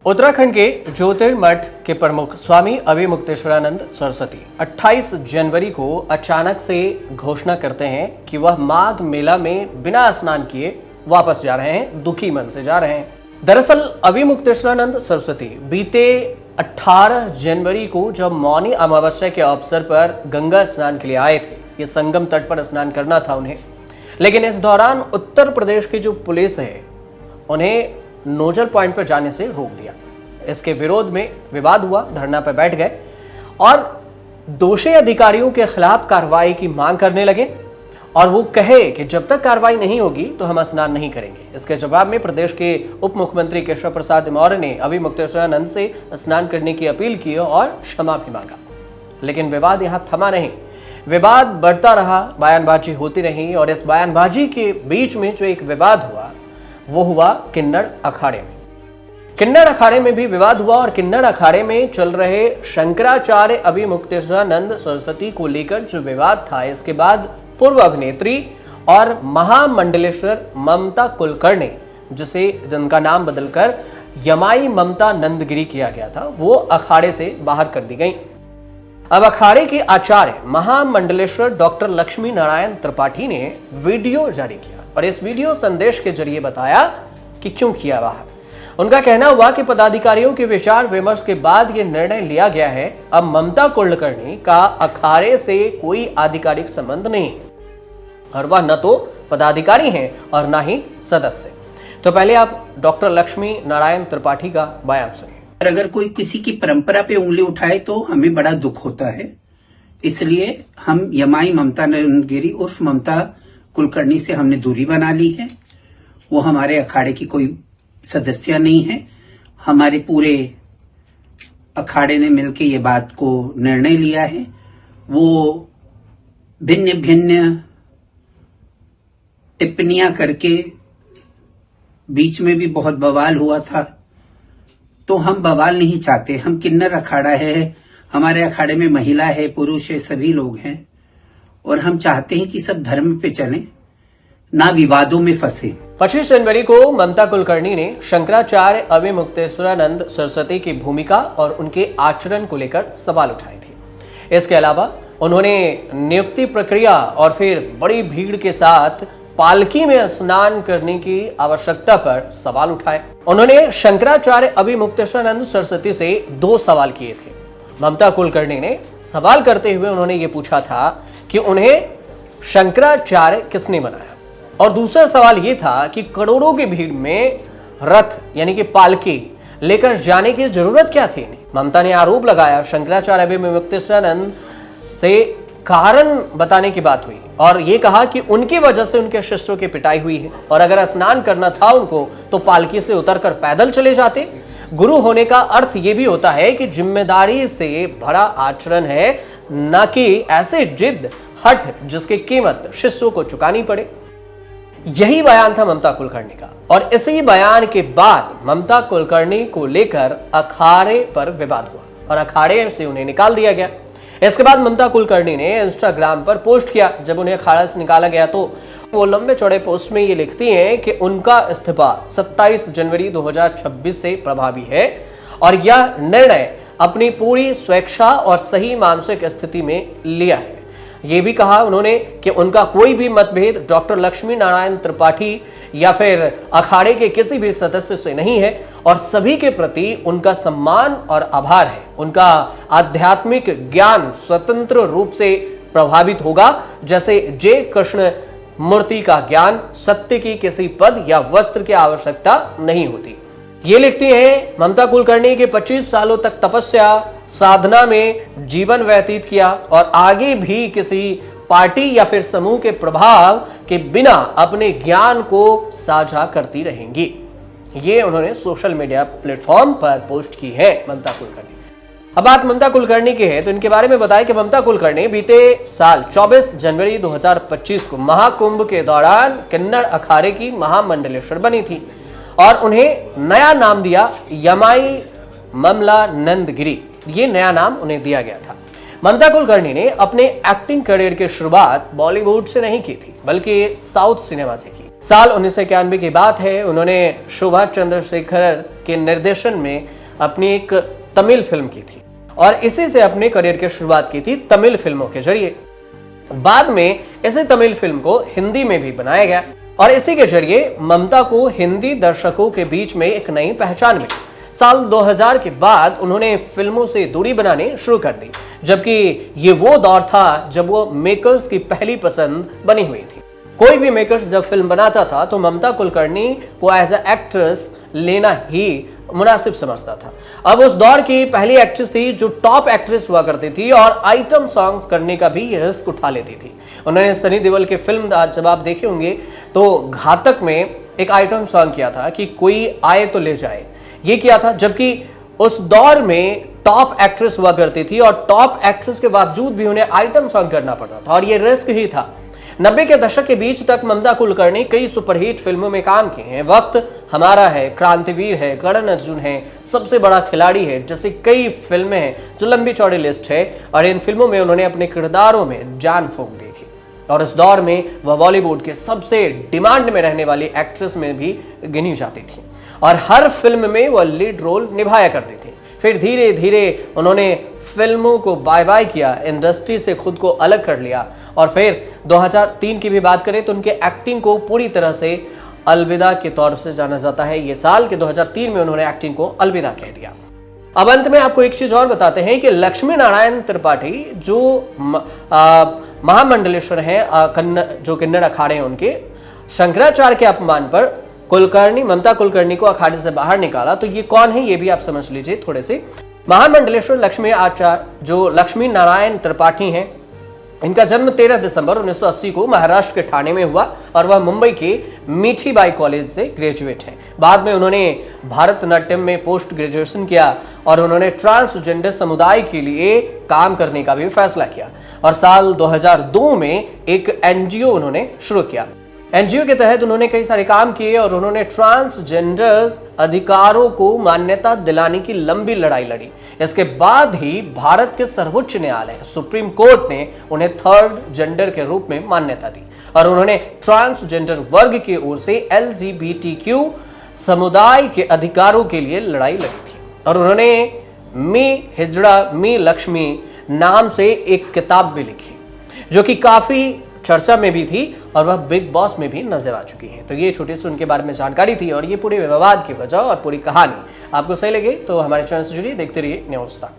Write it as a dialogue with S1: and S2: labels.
S1: उत्तराखंड के ज्योतिर्मठ के प्रमुख स्वामी अभिमुक्तेश्वरानंद सरस्वती 28 जनवरी को अचानक से घोषणा करते हैं कि वह माघ मेला में बिना स्नान किए वापस जा रहे हैं, दुखी मन से जा रहे हैं। दरअसल अभिमुक्तेश्वरानंद सरस्वती बीते 18 जनवरी को जब मौनी अमावस्या के अवसर पर गंगा स्नान के लिए आए थे, ये संगम तट पर स्नान करना था उन्हें, लेकिन इस दौरान उत्तर प्रदेश की जो पुलिस है उन्हें नोजल पॉइंट पर जाने से रोक दिया। इसके विरोध में विवाद हुआ, धरना पर बैठ गए और दोषी अधिकारियों के खिलाफ कार्रवाई की मांग करने लगे और वो कहे कि जब तक कार्रवाई नहीं होगी तो हम स्नान नहीं करेंगे। इसके जवाब में प्रदेश के उप मुख्यमंत्री केशव प्रसाद मौर्य ने अभिमुक्तेश्वरानंद से स्नान करने की अपील की और क्षमा भी मांगा, लेकिन विवाद यहाँ थमा नहीं। विवाद बढ़ता रहा, बयानबाजी होती रही और इस बयानबाजी के बीच में जो एक विवाद हुआ वो हुआ किन्नर अखाड़े में। किन्नर अखाड़े में भी विवाद हुआ और किन्नर अखाड़े में चल रहे शंकराचार्य अभिमुक्तेश्वरानंद सरस्वती को लेकर जो विवाद था, इसके बाद पूर्व अभिनेत्री और महामंडलेश्वर ममता कुलकर्णी, जिनका नाम बदलकर यमाई ममता नंदगिरी किया गया था, वो अखाड़े से बाहर कर दी गई। अब अखाड़े के आचार्य महामंडलेश्वर डॉक्टर लक्ष्मी नारायण त्रिपाठी ने वीडियो जारी किया और इस वीडियो संदेश के जरिए बताया कि क्यों किया बाहर। उनका कहना हुआ कि पदाधिकारियों के विचार विमर्श के बाद यह निर्णय लिया गया है। अब ममता कुलकर्णी का अखाड़े से कोई आधिकारिक संबंध नहीं है और वह न तो पदाधिकारी हैं और न ही सदस्य। तो पहले आप डॉक्टर लक्ष्मी नारायण त्रिपाठी का बयान सुनिए।
S2: अगर कोई किसी की परंपरा पे उंगली उठाए तो हमें बड़ा दुख होता है, इसलिए हम यमाई ममता नंदगिरी उर्फ ममता कुलकर्णी से हमने दूरी बना ली है। वो हमारे अखाड़े की कोई सदस्य नहीं है। हमारे पूरे अखाड़े ने मिलकर ये बात को निर्णय लिया है। वो भिन्न भिन्न टिप्पणियां करके बीच में भी बहुत बवाल हुआ था, तो हम बवाल नहीं चाहते। हम किन्नर अखाड़ा है, हमारे अखाड़े में महिला है, पुरुष है, सभी लोग हैं और हम चाहते हैं कि सब धर्म पे चलें, ना विवादों में फंसे।
S1: 25 जनवरी को ममता कुलकर्णी ने शंकराचार्य अभिमुक्तेश्वरानंद सरस्वती की भूमिका और उनके आचरण को लेकर सवाल उठाए थे। इसके अलावा उन्होंने नियुक्ति प्रक्रिया और फिर बड़ी भीड़ के साथ पालकी में स्नान करने की आवश्यकता पर सवाल उठाए। उन्होंने शंकराचार्य अभिमुक्तेश्वरानंद सरस्वती से 2 सवाल किए थे। ममता कुलकर्णी ने सवाल करते हुए उन्होंने ये पूछा था कि उन्हें शंकराचार्य किसने बनाया, और दूसरा सवाल ये था कि करोड़ों की भीड़ में रथ यानी कि पालकी लेकर जाने की जरूरत क्या थी। ममता ने आरोप लगाया शंकराचार्य अभिमुक्तेश्वरानंद से कारण बताने की बात हुई और ये कहा कि उनकी वजह से उनके शिष्यों की पिटाई हुई है और अगर स्नान करना था उनको तो पालकी से उतरकर पैदल चले जाते। गुरु होने का अर्थ ये भी होता है कि जिम्मेदारी से भरा आचरण है, न कि ऐसे जिद हट जिसकी कीमत शिष्यों को चुकानी पड़े। यही बयान था ममता कुलकर्णी का और इसी बयान के बाद ममता कुलकर्णी को लेकर अखाड़े पर विवाद हुआ और अखाड़े से उन्हें निकाल दिया गया। इसके बाद ममता कुलकर्णी ने इंस्टाग्राम पर पोस्ट किया। जब उन्हें अखाड़ा से निकाला गया तो वो लंबे चौड़े पोस्ट में ये लिखती हैं कि उनका इस्तीफा 27 जनवरी 2026 से प्रभावी है और यह निर्णय अपनी पूरी स्वेच्छा और सही मानसिक स्थिति में लिया है। ये भी कहा उन्होंने कि उनका कोई भी मतभेद डॉक्टर लक्ष्मी नारायण त्रिपाठी या फिर अखाड़े के किसी भी सदस्य से नहीं है और सभी के प्रति उनका सम्मान और आभार है। उनका आध्यात्मिक ज्ञान स्वतंत्र रूप से प्रभावित होगा, जैसे जे कृष्ण मूर्ति का ज्ञान सत्य की किसी पद या वस्त्र की आवश्यकता नहीं होती। ये लिखती हैं ममता कुलकर्णी के 25 सालों तक तपस्या साधना में जीवन व्यतीत किया और आगे भी किसी पार्टी या फिर समूह के प्रभाव के बिना अपने ज्ञान को साझा करती रहेंगी। ये उन्होंने सोशल मीडिया प्लेटफॉर्म पर पोस्ट की है ममता कुलकर्णी। अब बात ममता कुलकर्णी की है तो इनके बारे में बताएं कि ममता कुलकर्णी बीते साल 24 जनवरी 2025 को महाकुंभ के दौरान किन्नर अखाड़े की महामंडलेश्वर बनी थी और उन्हें नया नाम दिया यमाई ममला नंदगिरी। ये नया नाम उन्हें दिया गया था। ममता कुलकर्णी ने अपने एक्टिंग करियर की शुरुआत बॉलीवुड से नहीं की थी बल्कि साउथ सिनेमा से की। साल 1991 की बात है, उन्होंने शोभा चंद्रशेखर के निर्देशन में अपनी एक तमिल फिल्म की थी और इसी से अपने करियर की शुरुआत की थी तमिल फिल्मों के जरिए। बाद में इसी तमिल फिल्म को हिंदी में भी बनाया गया और इसी के जरिए ममता को हिंदी दर्शकों के बीच में एक नई पहचान मिली। साल 2000 के बाद उन्होंने फिल्मों से दूरी बनाने शुरू कर दी, जबकि ये वो दौर था जब वो मेकर्स की पहली पसंद बनी हुई थी। कोई भी मेकर्स जब फिल्म बनाता था तो ममता कुलकर्णी को एज ए एक्ट्रेस लेना ही मुनासिब समझता था। अब उस दौर की पहली एक्ट्रेस थी जो टॉप एक्ट्रेस हुआ करती थी और आइटम सॉन्ग्स करने का भी रिस्क उठा लेती थी। उन्होंने सनी देओल की फिल्म जब आप देखे होंगे तो घातक में एक आइटम सॉन्ग किया था कि कोई आए तो ले जाए, ये किया था, जबकि उस दौर में टॉप एक्ट्रेस हुआ करती थी और टॉप एक्ट्रेस के बावजूद भी उन्हें आइटम सॉन्ग करना पड़ता था और ये रिस्क ही था। 90 के दशक के बीच तक ममता कुलकर्णी कई सुपरहिट फिल्मों में काम किए हैं। वक्त हमारा है, क्रांतिवीर है, करण अर्जुन है, सबसे बड़ा खिलाड़ी है, जैसे कई फिल्में हैं जो लंबी चौड़ी लिस्ट है और इन फिल्मों में उन्होंने अपने किरदारों में जान फूंक दी थी और उस दौर में वह बॉलीवुड के सबसे डिमांड में रहने वाली एक्ट्रेस में भी गिनी जाती थी और हर फिल्म में वह लीड रोल निभाया करती थी। फिर धीरे धीरे उन्होंने फिल्मों को बाय बाय किया, इंडस्ट्री से खुद को अलग कर लिया और फिर 2003 की भी बात करें तो उनके एक्टिंग को पूरी तरह से अलविदा के तौर से जाना जाता है। ये साल के 2003 में उन्होंने एक्टिंग को अलविदा कह दिया। अब अंत में आपको एक चीज और बताते हैं कि लक्ष्मी नारायण त्रिपाठी जो महामंडलेश्वर हैं, जो किन्नर अखाड़े हैं, उनके शंकराचार्य के अपमान पर ममता कुलकर्णी को अखाड़े से बाहर निकाला। तो ये कौन है ये भी आप समझ लीजिए थोड़े से। महामंडलेश्वर लक्ष्मी आचार्य जो लक्ष्मी नारायण त्रिपाठी हैं, इनका जन्म 13 दिसंबर 1980 को महाराष्ट्र के ठाणे में हुआ और वह मुंबई के मीठीबाई कॉलेज से ग्रेजुएट हैं। बाद में उन्होंने भारतनाट्यम में पोस्ट ग्रेजुएशन किया और उन्होंने ट्रांसजेंडर समुदाय के लिए काम करने का भी फैसला किया और साल 2002 में एक एनजीओ उन्होंने शुरू किया। एनजीओ के तहत उन्होंने कई सारे काम किए और उन्होंने ट्रांसजेंडर्स अधिकारों को मान्यता दिलाने की लंबी लड़ाई लड़ी। इसके बाद ही भारत के सर्वोच्च न्यायालय सुप्रीम कोर्ट ने उन्हें थर्ड जेंडर के रूप में मान्यता दी और उन्होंने ट्रांसजेंडर वर्ग की ओर से LGBTQ समुदाय के अधिकारों के लिए लड़ाई लड़ी थी और उन्होंने मी हिजड़ा मी लक्ष्मी नाम से एक किताब भी लिखी जो कि काफी चर्चा में भी थी और वह बिग बॉस में भी नजर आ चुकी है। तो ये छोटी सी उनके बारे में जानकारी थी और ये पूरे विवाद की वजह और पूरी कहानी आपको सही लगे तो हमारे चैनल से जुड़िए, देखते रहिए न्यूज़ तक।